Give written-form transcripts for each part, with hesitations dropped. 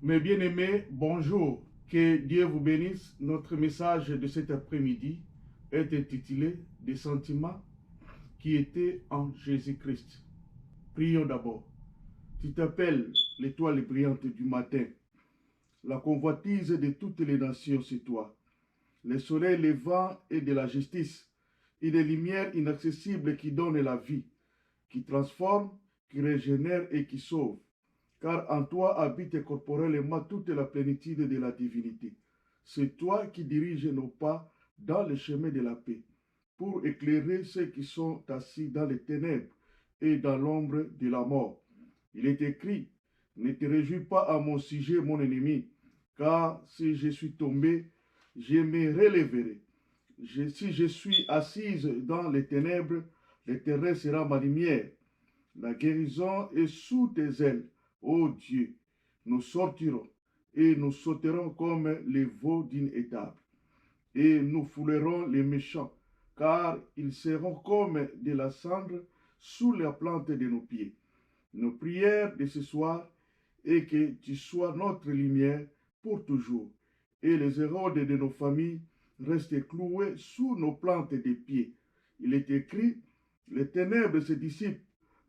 Mes bien-aimés, bonjour. Que Dieu vous bénisse. Notre message de cet après-midi est intitulé « Des sentiments qui étaient en Jésus-Christ ». Prions d'abord. Tu t'appelles l'étoile brillante du matin. La convoitise de toutes les nations, c'est toi. Le soleil levant est de la justice. Une lumière inaccessible qui donne la vie, qui transforme, qui régénère et qui sauve. Car en toi habite corporellement toute la plénitude de la divinité. C'est toi qui diriges nos pas dans le chemin de la paix, pour éclairer ceux qui sont assis dans les ténèbres et dans l'ombre de la mort. Il est écrit, ne te réjouis pas à mon sujet, mon ennemi, car si je suis tombé, je me relèverai. Si je suis assise dans les ténèbres, l'Éternel sera ma lumière. La guérison est sous tes ailes, ô Dieu. Nous sortirons et nous sauterons comme les veaux d'une étable. Et nous foulerons les méchants, car ils seront comme de la cendre sous la plante de nos pieds. Nos prières de ce soir est que tu sois notre lumière pour toujours, et les héraudes de nos familles restent cloués sous nos plantes des pieds. Il est écrit, les ténèbres se dissipent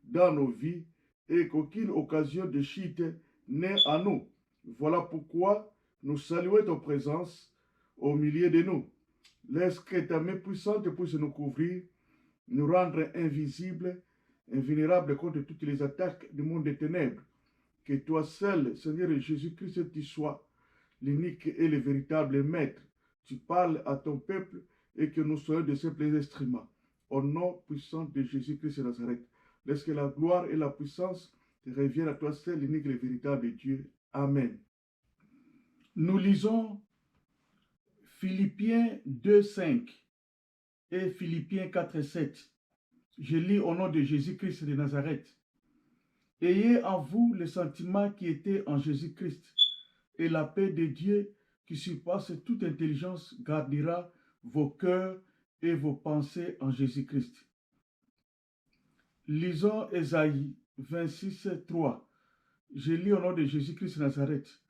dans nos vies et qu'aucune occasion de chute n'est à nous. Voilà pourquoi nous saluons ta présence au milieu de nous. Laisse que ta main puissante puisse nous couvrir, nous rendre invisibles, invulnérables contre toutes les attaques du monde des ténèbres. Que toi seul, Seigneur Jésus-Christ, tu sois l'unique et le véritable maître. Tu parles à ton peuple et que nous soyons de simples instruments. Au nom puissant de Jésus-Christ de Nazareth, laisse que la gloire et la puissance te reviennent à toi seul, l'unique et le véritable Dieu. Amen. Nous lisons Philippiens 2:5 et Philippiens 4:7. Je lis au nom de Jésus-Christ de Nazareth. Ayez en vous le sentiment qui était en Jésus-Christ, et la paix de Dieu qui surpasse toute intelligence gardera vos cœurs et vos pensées en Jésus-Christ. Lisons Ésaïe 26:3. Je lis au nom de Jésus-Christ de Nazareth.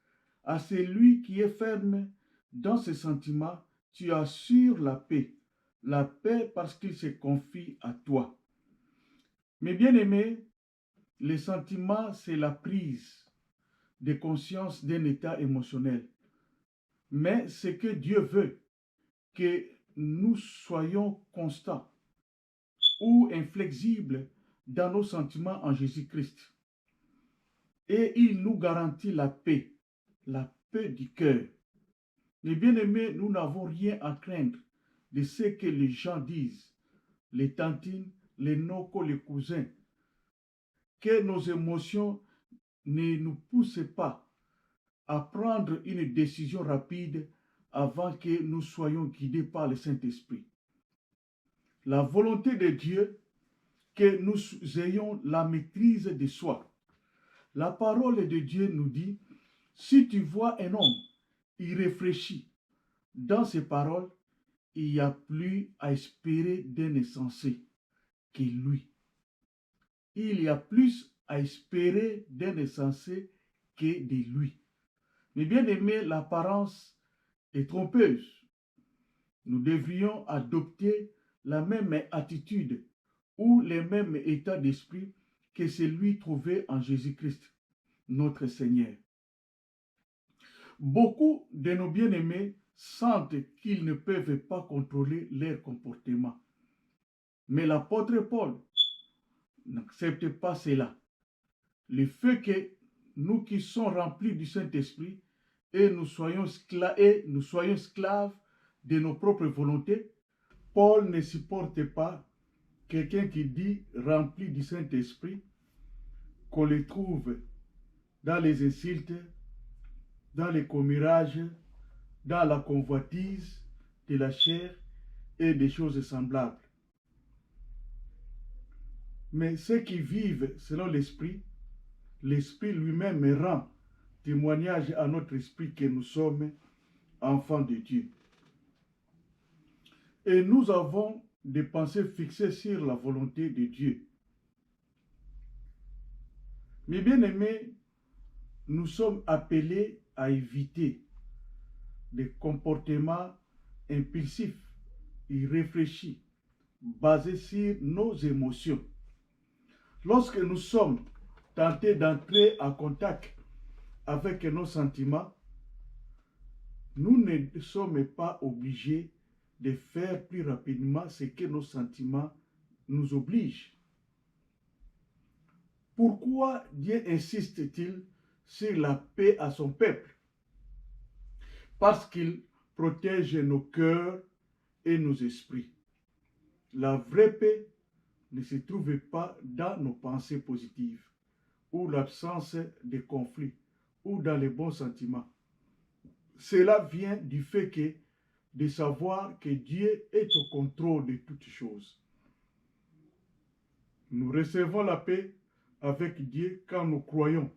À celui qui est ferme dans ses sentiments, tu assures la paix parce qu'il se confie à toi. Mes bien-aimés, les sentiments, c'est la prise de conscience d'un état émotionnel. Mais ce que Dieu veut, que nous soyons constants ou inflexibles dans nos sentiments en Jésus-Christ. Et il nous garantit la paix du cœur. Mes bien-aimés, nous n'avons rien à craindre de ce que les gens disent, les tantines, les nocos, les cousins. Que nos émotions ne nous poussent pas à prendre une décision rapide avant que nous soyons guidés par le Saint-Esprit. La volonté de Dieu, que nous ayons la maîtrise de soi. La parole de Dieu nous dit, si tu vois un homme, il réfléchit dans ses paroles, il n'y a plus à espérer d'un insensé que lui. Il y a plus à espérer d'un insensé que de lui. Mais bien aimé, l'apparence est trompeuse. Nous devrions adopter la même attitude ou les mêmes états d'esprit que celui trouvé en Jésus-Christ, notre Seigneur. Beaucoup de nos bien-aimés sentent qu'ils ne peuvent pas contrôler leur comportement. Mais l'apôtre Paul n'accepte pas cela. Le fait que nous qui sommes remplis du Saint-Esprit et nous soyons esclaves de nos propres volontés, Paul ne supporte pas quelqu'un qui dit rempli du Saint-Esprit, qu'on le trouve dans les insultes, dans les commérages, dans la convoitise de la chair et des choses semblables. Mais ceux qui vivent selon l'Esprit, l'Esprit lui-même rend témoignage à notre esprit que nous sommes enfants de Dieu. Et nous avons des pensées fixées sur la volonté de Dieu. Mes bien-aimés, nous sommes appelés à éviter des comportements impulsifs, irréfléchis, basés sur nos émotions. Lorsque nous sommes tentés d'entrer en contact avec nos sentiments, nous ne sommes pas obligés de faire plus rapidement ce que nos sentiments nous obligent. Pourquoi Dieu insiste-t-il sur la paix à son peuple? Parce qu'il protège nos cœurs et nos esprits. La vraie paix ne se trouve pas dans nos pensées positives, ou l'absence de conflits, ou dans les bons sentiments. Cela vient du fait de savoir que Dieu est au contrôle de toutes choses. Nous recevons la paix avec Dieu quand nous croyons,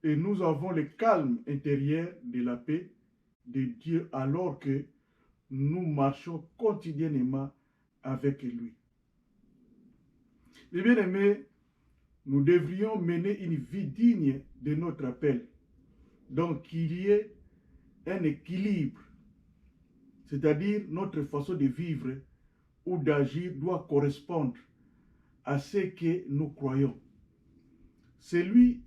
et nous avons le calme intérieur de la paix de Dieu alors que nous marchons quotidiennement avec lui. Les bien-aimés, nous devrions mener une vie digne de notre appel. Donc qu'il y ait un équilibre, c'est-à-dire notre façon de vivre ou d'agir doit correspondre à ce que nous croyons. Celui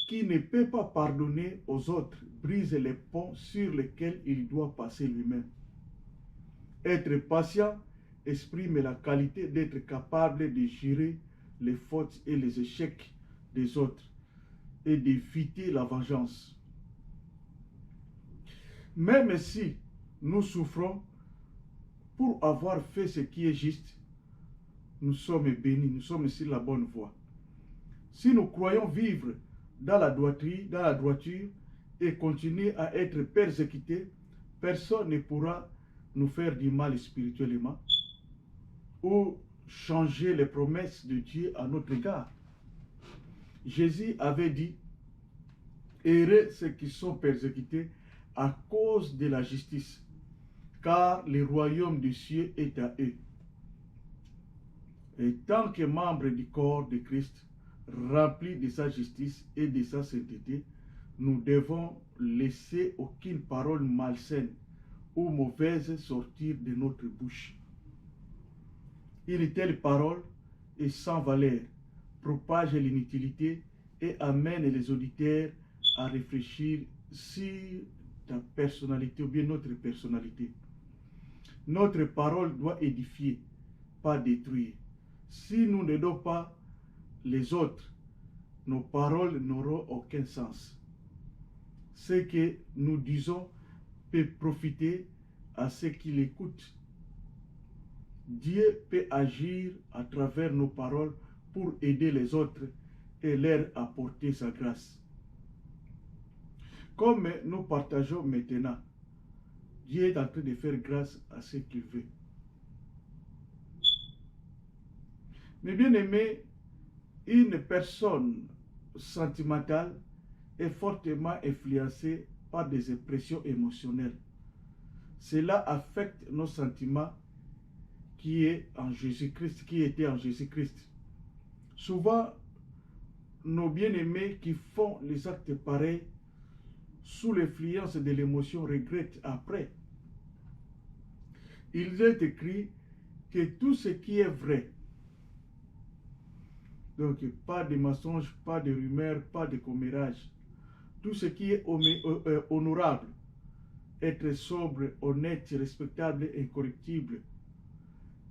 qui ne peut pas pardonner aux autres brise les ponts sur lesquels il doit passer lui-même. Être patient exprime la qualité d'être capable de gérer les fautes et les échecs des autres et d'éviter la vengeance. Même si nous souffrons pour avoir fait ce qui est juste, nous sommes bénis, nous sommes sur la bonne voie. Si nous croyons vivre dans la droiture et continuer à être persécutés, personne ne pourra nous faire du mal spirituellement ou changer les promesses de Dieu à notre égard. Jésus avait dit, « Heureux ceux qui sont persécutés à cause de la justice, car le royaume des cieux est à eux. » Et tant que membres du corps de Christ, remplis de sa justice et de sa sainteté, nous devons laisser aucune parole malsaine ou mauvaise sortir de notre bouche. Une telle parole est sans valeur, propage l'inutilité et amène les auditeurs à réfléchir sur ta personnalité ou bien notre personnalité. Notre parole doit édifier, pas détruire. Si nous n'aidons pas les autres, nos paroles n'auront aucun sens. Ce que nous disons peut profiter à ceux qui l'écoutent. Dieu peut agir à travers nos paroles pour aider les autres et leur apporter sa grâce. Comme nous partageons maintenant, Dieu est en train de faire grâce à ce qu'il veut. Mais bien aimé, une personne sentimentale est fortement influencée par des impressions émotionnelles. Cela affecte nos sentiments qui étaient en Jésus-Christ. Souvent, nos bien-aimés qui font les actes pareils sous l'influence de l'émotion regrettent après. Il est écrit que tout ce qui est vrai, donc pas de mensonges, pas de rumeurs, pas de commérages, tout ce qui est honorable, être sobre, honnête, respectable, incorruptible,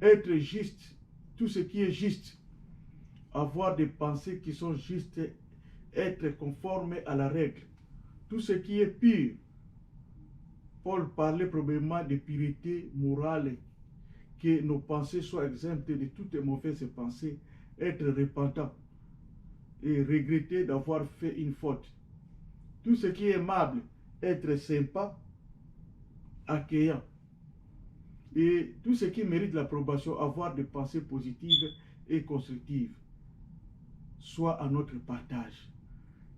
être juste, tout ce qui est juste, avoir des pensées qui sont justes, être conforme à la règle, tout ce qui est pur. Paul parlait probablement de pureté morale, que nos pensées soient exemptes de toutes mauvaises pensées, être repentant et regretter d'avoir fait une faute. Tout ce qui est aimable, être sympa, accueillant. Et tout ce qui mérite l'approbation, avoir des pensées positives et constructives, soit à notre partage.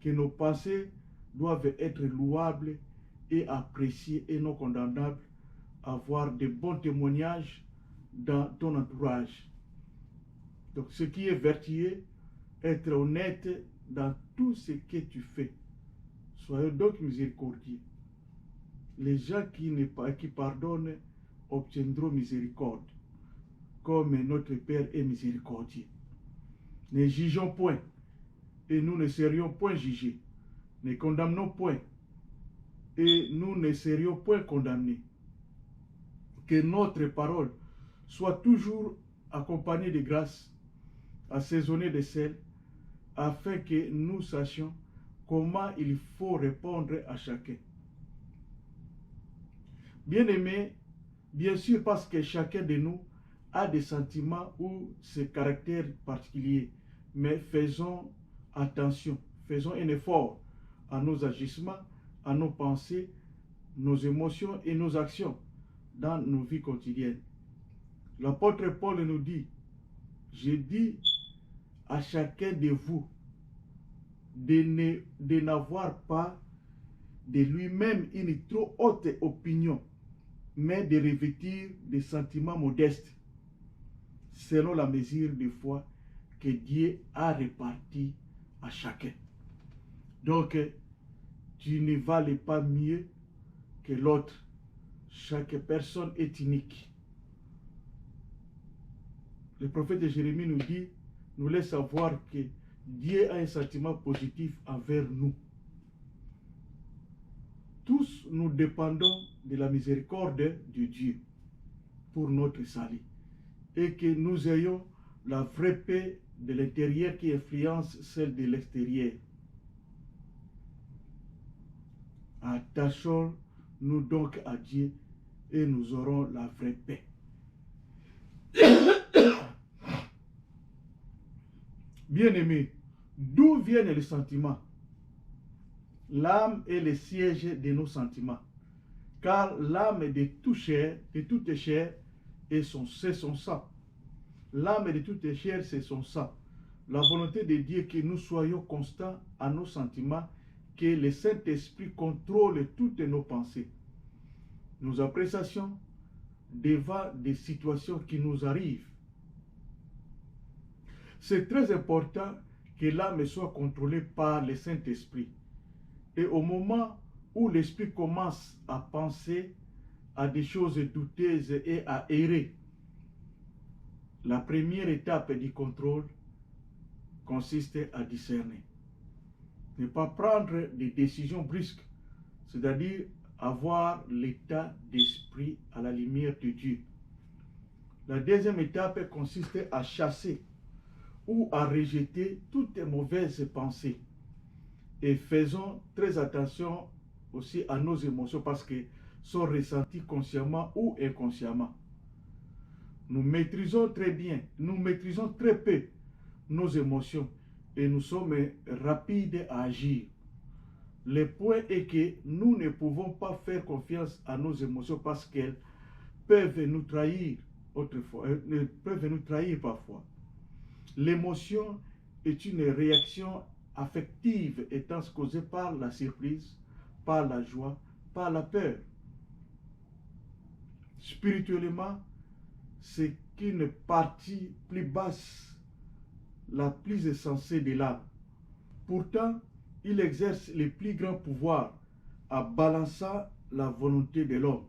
Que nos pensées doivent être louables et appréciées et non condamnables, avoir de bons témoignages dans ton entourage. Donc ce qui est vertueux, être honnête dans tout ce que tu fais. Soyons donc miséricordieux. Les gens qui pardonnent obtiendront miséricorde, comme notre Père est miséricordieux. Ne jugeons point, et nous ne serions point jugés. Ne condamnons point, et nous ne serions point condamnés. Que notre parole soit toujours accompagnée de grâce, assaisonnée de sel, afin que nous sachions comment il faut répondre à chacun. Bien-aimés, bien sûr parce que chacun de nous a des sentiments ou ses caractères particuliers, mais faisons attention, faisons un effort à nos agissements, à nos pensées, nos émotions et nos actions dans nos vies quotidiennes. L'apôtre Paul nous dit, je dis à chacun de vous de n'avoir pas de lui-même une trop haute opinion, mais de revêtir des sentiments modestes, selon la mesure de foi que Dieu a répartie à chacun. Donc, tu ne vales pas mieux que l'autre. Chaque personne est unique. Le prophète Jérémie nous laisse savoir que Dieu a un sentiment positif envers nous. Tous nous dépendons de la miséricorde de Dieu pour notre salut et que nous ayons la vraie paix de l'intérieur qui influence celle de l'extérieur. Attachons-nous donc à Dieu et nous aurons la vraie paix. Bien-aimés, d'où viennent les sentiments? L'âme est le siège de nos sentiments, car l'âme de toute chair c'est son sang. L'âme de toute chair, c'est son sang. La volonté de Dieu que nous soyons constants à nos sentiments, que le Saint-Esprit contrôle toutes nos pensées, nos appréciations devant des situations qui nous arrivent. C'est très important que l'âme soit contrôlée par le Saint-Esprit. Et au moment où l'esprit commence à penser à des choses douteuses et à errer, la première étape du contrôle consiste à discerner. Ne pas prendre des décisions brusques, c'est-à-dire avoir l'état d'esprit à la lumière de Dieu. La deuxième étape consiste à chasser ou à rejeter toutes les mauvaises pensées. Et faisons très attention aussi à nos émotions parce qu'elles sont ressenties consciemment ou inconsciemment. Nous maîtrisons très bien, nous maîtrisons très peu nos émotions et nous sommes rapides à agir. Le point est que nous ne pouvons pas faire confiance à nos émotions parce qu'elles peuvent nous trahir peuvent nous trahir parfois. L'émotion est une réaction affective étant causée par la surprise, par la joie, par la peur. Spirituellement, c'est une partie plus basse, la plus insensée de l'âme. Pourtant, il exerce le plus grand pouvoir en balançant la volonté de l'homme.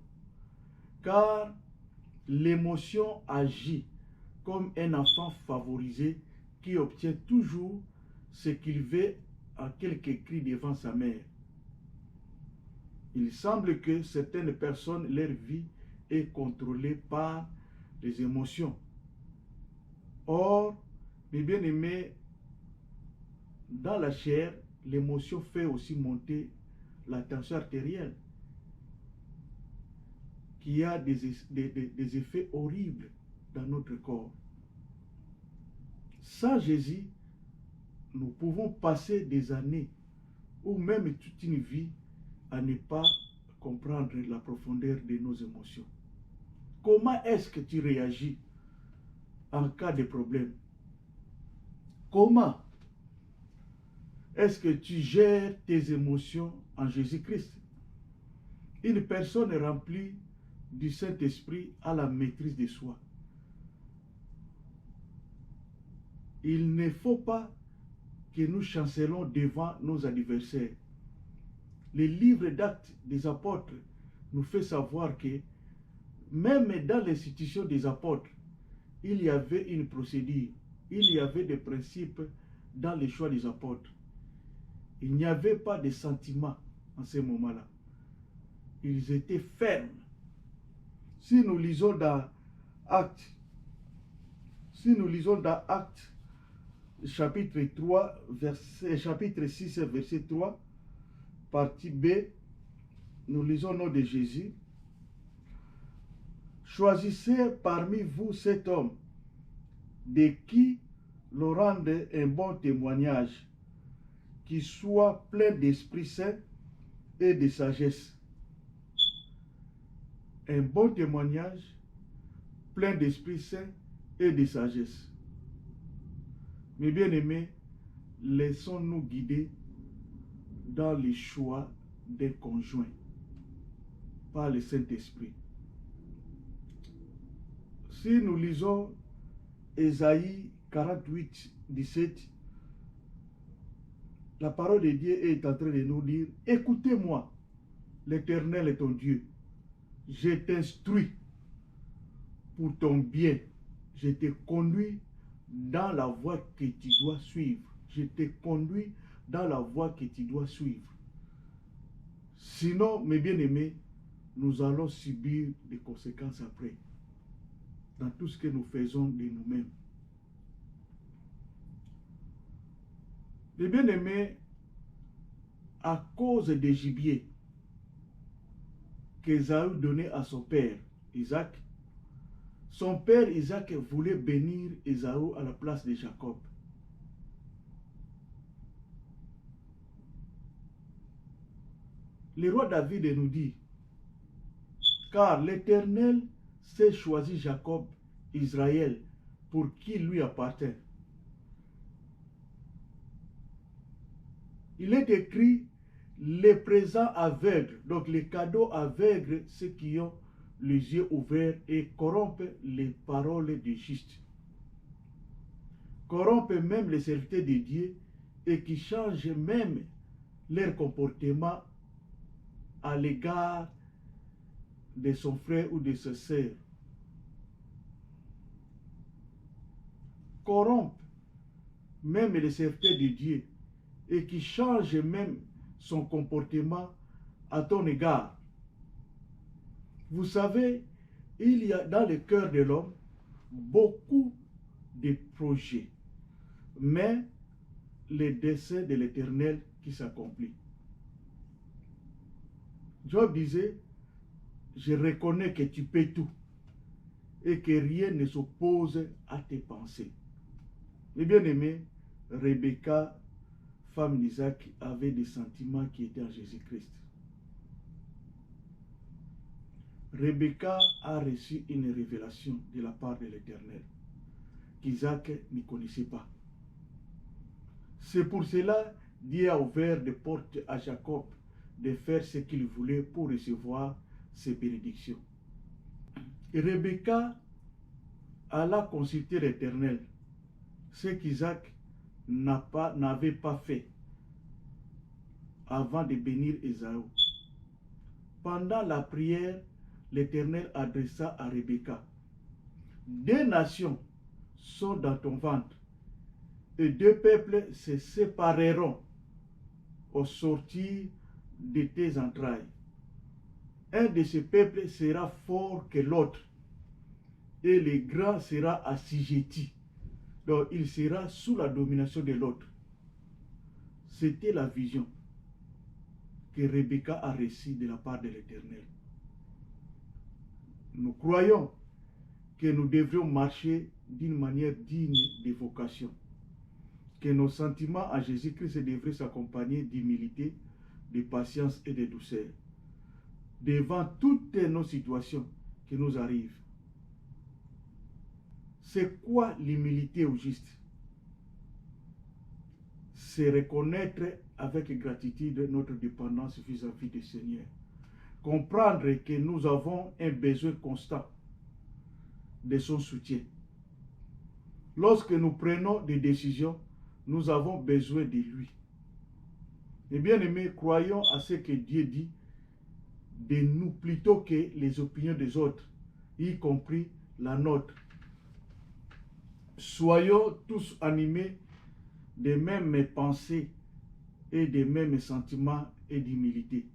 Car l'émotion agit comme un enfant favorisé qui obtient toujours ce qu'il veut en quelques cris devant sa mère. Il semble que certaines personnes, leur vie est contrôlée par les émotions. Or, mes bien-aimés, dans la chair, l'émotion fait aussi monter la tension artérielle, qui a des effets horribles dans notre corps. Sans Jésus, nous pouvons passer des années ou même toute une vie à ne pas comprendre la profondeur de nos émotions. Comment est-ce que tu réagis en cas de problème? Comment est-ce que tu gères tes émotions en Jésus-Christ? Une personne remplie du Saint-Esprit a la maîtrise de soi. Il ne faut pas que nous chancelons devant nos adversaires. Le livre d'Actes des apôtres nous fait savoir que même dans l'institution des apôtres, il y avait une procédure, il y avait des principes dans le choix des apôtres. Il n'y avait pas de sentiments en ce moment-là. Ils étaient fermes. Si nous lisons dans Actes, chapitre 6, verset 3, partie B, nous lisons au nom de Jésus. Choisissez parmi vous cet homme de qui l'on rende un bon témoignage, qui soit plein d'Esprit Saint et de sagesse. Un bon témoignage, plein d'Esprit Saint et de sagesse. Mes bien-aimés, laissons-nous guider dans les choix des conjoints par le Saint-Esprit. Si nous lisons Ésaïe 48, 17, la parole de Dieu est en train de nous dire, écoutez-moi, l'Éternel est ton Dieu. Je t'instruis pour ton bien. Je te conduis dans la voie que tu dois suivre. Je te conduis dans la voie que tu dois suivre. Sinon, mes bien-aimés, nous allons subir des conséquences après, dans tout ce que nous faisons de nous-mêmes. Les bien-aimés, à cause des gibiers qu'Ésaü donnait à son père Isaac, son père Isaac voulait bénir Ésaü à la place de Jacob. Le roi David nous dit, car l'Éternel s'est choisi Jacob, Israël, pour qui lui appartient. Il est écrit, les présents aveugles, donc les cadeaux aveugles, ceux qui ont les yeux ouverts et corrompent les paroles du juste. Corrompent même les serviteurs de Dieu et qui changent même leur comportement à l'égard de son frère ou de sa sœur. Corrompent même les serviteurs de Dieu et qui changent même son comportement à ton égard. Vous savez, il y a dans le cœur de l'homme beaucoup de projets, mais le dessein de l'Éternel qui s'accomplit. Job disait, je reconnais que tu peux tout et que rien ne s'oppose à tes pensées. Mais bien aimé, Rebecca, femme d'Isaac, avait des sentiments qui étaient en Jésus-Christ. Rebecca a reçu une révélation de la part de l'Éternel qu'Isaac ne connaissait pas. C'est pour cela Dieu a ouvert des portes à Jacob de faire ce qu'il voulait pour recevoir ses bénédictions. Et Rebecca alla consulter l'Éternel, ce qu'Isaac n'avait pas fait avant de bénir Ésaü. Pendant la prière, l'Éternel adressa à Rebecca, « Deux nations sont dans ton ventre, et deux peuples se sépareront au sortir de tes entrailles. Un de ces peuples sera fort que l'autre, et le grand sera assujetti. Donc il sera sous la domination de l'autre. » C'était la vision que Rebecca a reçue de la part de l'Éternel. Nous croyons que nous devrions marcher d'une manière digne de vocation, que nos sentiments à Jésus-Christ devraient s'accompagner d'humilité, de patience et de douceur, devant toutes nos situations qui nous arrivent. C'est quoi l'humilité au juste? C'est reconnaître avec gratitude notre dépendance vis-à-vis du Seigneur. Comprendre que nous avons un besoin constant de son soutien. Lorsque nous prenons des décisions, nous avons besoin de lui. Et bien aimés, croyons à ce que Dieu dit de nous plutôt que les opinions des autres, y compris la nôtre. Soyons tous animés des mêmes pensées et des mêmes sentiments et d'humilité.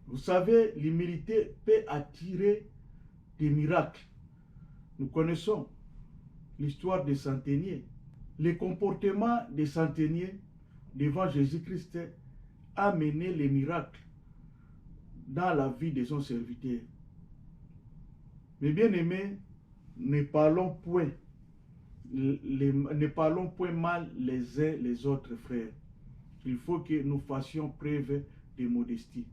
Vous savez, l'humilité peut attirer des miracles. Nous connaissons l'histoire des centeniers. Le comportement des centeniers devant Jésus-Christ a mené les miracles dans la vie de son serviteur. Mais bien aimés, ne parlons point mal les uns les autres, frères. Il faut que nous fassions preuve de modestie.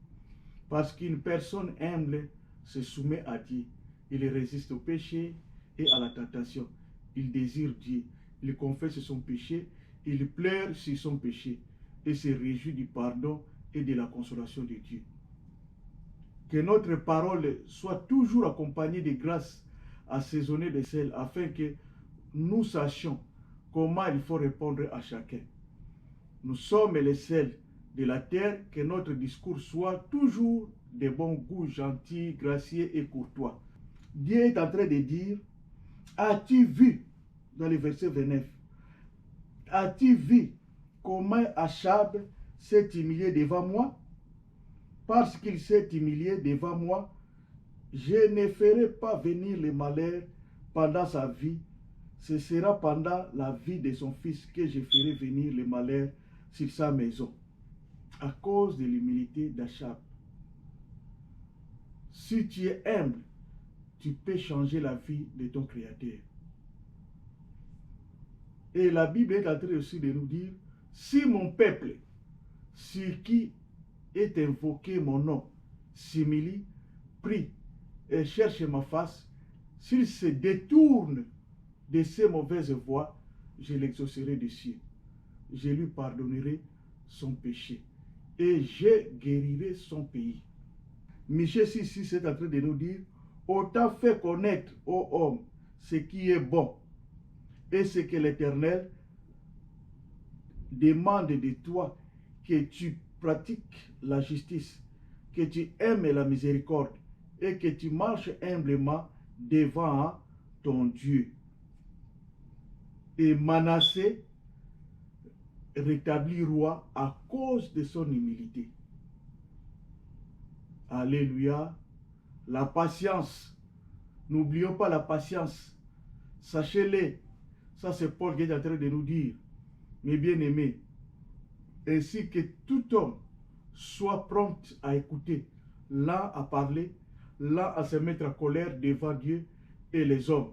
Parce qu'une personne humble se soumet à Dieu. Il résiste au péché et à la tentation. Il désire Dieu. Il confesse son péché. Il pleure sur son péché et se réjouit du pardon et de la consolation de Dieu. Que notre parole soit toujours accompagnée de grâce assaisonnée de sel, afin que nous sachions comment il faut répondre à chacun. Nous sommes les sels de la terre, que notre discours soit toujours de bon goût, gentil, gracieux et courtois. Dieu est en train de dire, as-tu vu, dans le verset 29, as-tu vu comment Achab s'est humilié devant moi? Parce qu'il s'est humilié devant moi, je ne ferai pas venir le malheur pendant sa vie. Ce sera pendant la vie de son fils que je ferai venir le malheur sur sa maison. À cause de l'humilité d'Achab. Si tu es humble, tu peux changer la vie de ton Créateur. Et la Bible est en train aussi de nous dire, si mon peuple, sur qui est invoqué mon nom, s'humilie, prie et cherche ma face, s'il se détourne de ses mauvaises voies, je l'exaucerai du ciel. Je lui pardonnerai son péché et je guérirai son pays. Michée 6,6 est en train de nous dire, autant fais connaître aux hommes ce qui est bon et ce que l'Éternel demande de toi, que tu pratiques la justice, que tu aimes la miséricorde et que tu marches humblement devant ton Dieu. Et Manassé rétablit roi à cause de son humilité. Alléluia. La patience. N'oublions pas la patience. Sachez-le. Ça, c'est Paul qui est en train de nous dire. Mes bien-aimés, ainsi que tout homme soit prompt à écouter, lent à parler, lent à se mettre en colère devant Dieu et les hommes.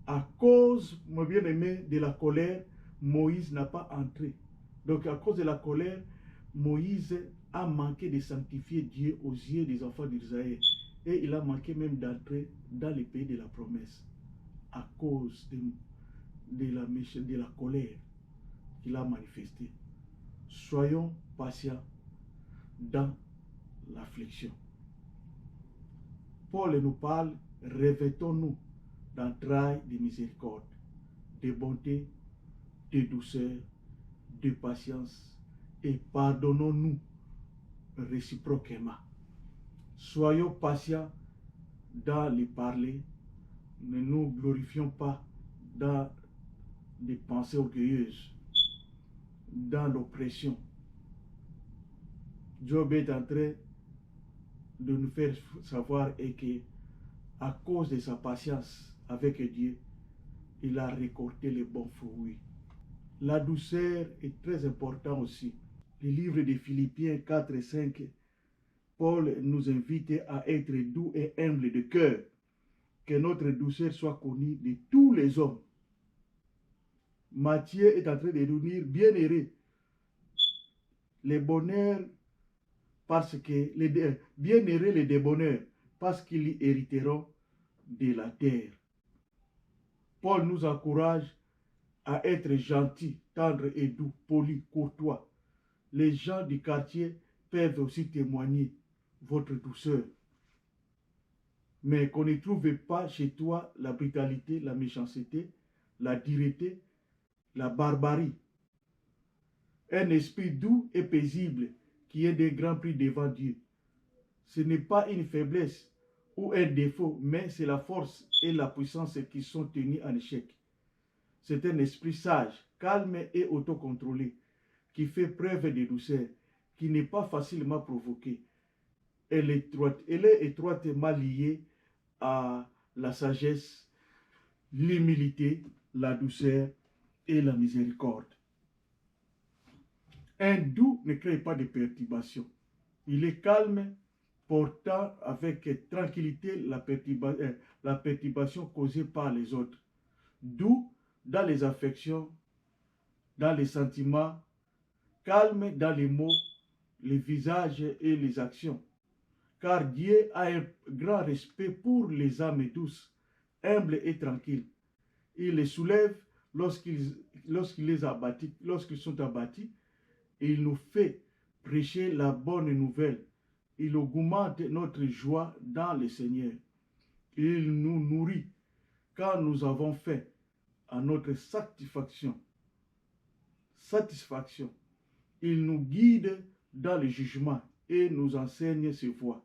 À cause, mon bien-aimé, de la colère, Moïse n'a pas entré. Donc, à cause de la colère, Moïse a manqué de sanctifier Dieu aux yeux des enfants d'Israël. Et il a manqué même d'entrer dans le pays de la promesse. À cause de la colère qu'il a manifestée. Soyons patients dans l'affliction. Paul nous parle, revêtons-nous d'entrailles de miséricorde, de bonté, de douceur, de patience, et pardonnons-nous réciproquement. Soyons patients dans les parler, ne nous glorifions pas dans des pensées orgueilleuses, dans l'oppression. Job est en train de nous faire savoir et que, à cause de sa patience avec Dieu, il a récolté les bons fruits. La douceur est très importante aussi. Le livre de Philippiens 4 et 5, Paul nous invite à être doux et humbles de cœur, que notre douceur soit connue de tous les hommes. Matthieu est en train de nous dire, bienheureux, les bonheurs, parce que bienheureux les débonheurs, parce qu'ils hériteront de la terre. Paul nous encourage à être gentils, tendres et doux, polis, courtois. Les gens du quartier peuvent aussi témoigner votre douceur. Mais qu'on ne trouve pas chez toi la brutalité, la méchanceté, la dureté la barbarie. Un esprit doux et paisible qui est de grands prix devant Dieu. Ce n'est pas une faiblesse ou un défaut, mais c'est la force et la puissance qui sont tenues en échec. C'est un esprit sage, calme et autocontrôlé, qui fait preuve de douceur, qui n'est pas facilement provoqué. Elle est étroitement liée à la sagesse, l'humilité, la douceur et la miséricorde. Un doux ne crée pas de perturbation. Il est calme, portant avec tranquillité la perturbation causée par les autres. Doux dans les affections, dans les sentiments, calme dans les mots, les visages et les actions. Car Dieu a un grand respect pour les âmes douces, humbles et tranquilles. Il les soulève lorsqu'ils sont abattus, et il nous fait prêcher la bonne nouvelle. Il augmente notre joie dans le Seigneur. Il nous nourrit quand nous avons faim à notre satisfaction. Il nous guide dans le jugement et nous enseigne ses voies.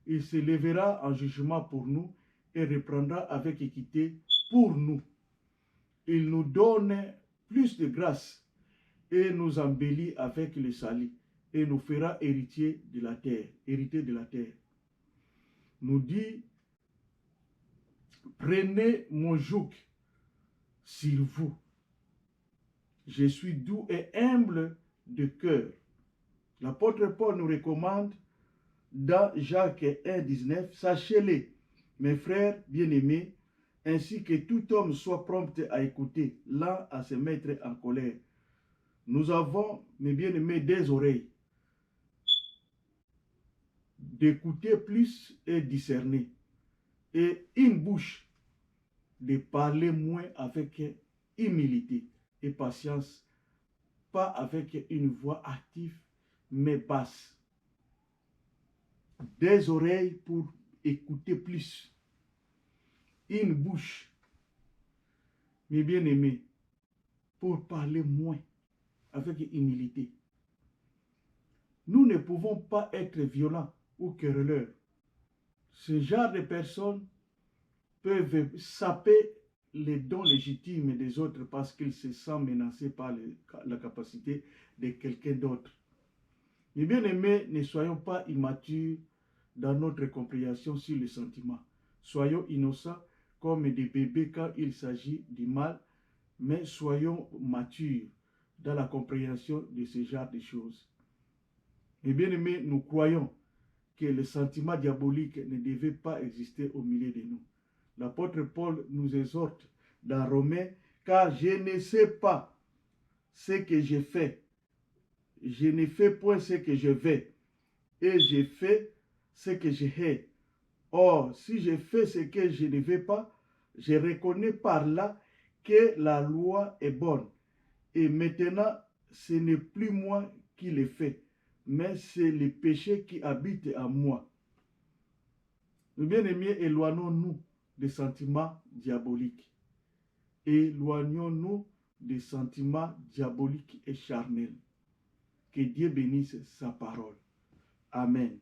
Il se lèvera en jugement pour nous et reprendra avec équité pour nous. Il nous donne plus de grâce et nous embellit avec le salut et nous fera héritier de la terre. Nous dit, prenez mon joug sur vous. Je suis doux et humble de cœur. L'apôtre Paul nous recommande dans Jacques 1, 19, sachez-le, mes frères bien-aimés, ainsi que tout homme soit prompt à écouter, lent à se mettre en colère. Nous avons, mes bien-aimés, des oreilles, d'écouter plus et discerner, et une bouche, de parler moins avec humilité et patience, pas avec une voix active, mais basse. Des oreilles pour écouter plus, une bouche, mes bien-aimés, pour parler moins, avec humilité. Nous ne pouvons pas être violents ou querelleurs. Ce genre de personnes peuvent saper les dons légitimes des autres parce qu'ils se sentent menacés par la capacité de quelqu'un d'autre. Mes bien-aimés, ne soyons pas immatures dans notre compréhension sur les sentiments. Soyons innocents comme des bébés quand il s'agit du mal, mais soyons matures dans la compréhension de ce genre de choses. Mes bien-aimés, nous croyons que les sentiments diaboliques ne devaient pas exister au milieu de nous. L'apôtre Paul nous exhorte dans Romains, car je ne sais pas ce que je fais. Je ne fais point ce que je veux, et je fais ce que je hais. Or, si je fais ce que je ne veux pas, je reconnais par là que la loi est bonne. Et maintenant, ce n'est plus moi qui le fais, mais c'est le péché qui habite en moi. Mes bien-aimés, éloignons-nous des sentiments diaboliques. Éloignons-nous des sentiments diaboliques et charnels. Que Dieu bénisse sa parole. Amen.